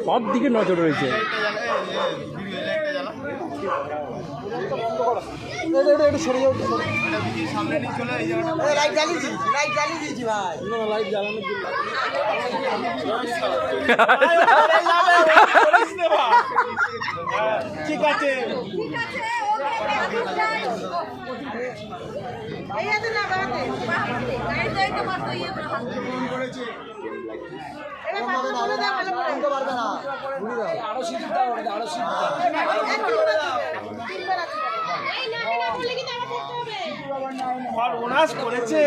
সব দিকে নজর রয়েছে। ঠিক আছে করেছে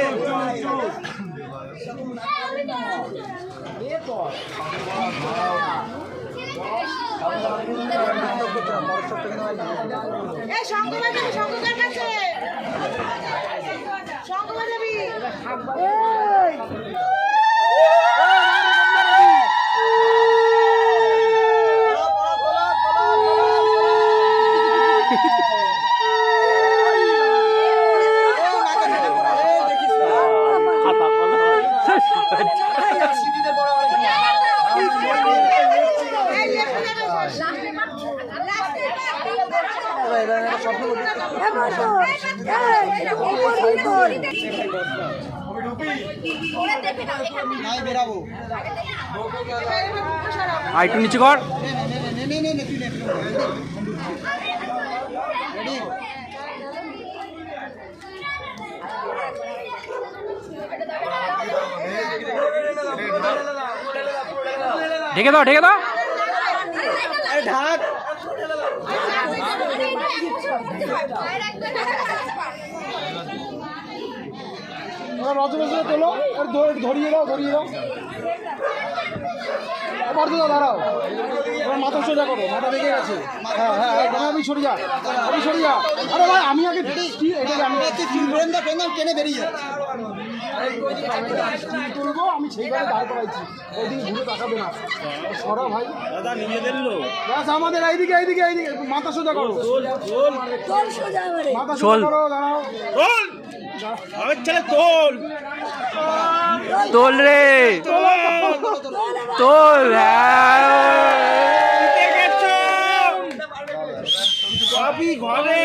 একটু নিচে কর। ঢেকে দাও ঢেকে দাও। ঢাক রচনা তোলো ধরিয়ে দাও দাঁড়াও মাথা সোজা করো, মাথা বেঁকে গেছে। হ্যাঁ হ্যাঁ আমি সরে যা আরে ভাই আমি আগে টেনে বেরিয়ে তুলবো, আমি সেইভাবে দাঁড় করাইছি, ওইদিকে ঘুরে তাকাবে না। সরা ভাই দাদা নিজেদের লোক আমাদের এইদিকে মাথা সোজা করো, মাথা সোজা করো, দাঁড়াও তোল রে তোল। ঘরে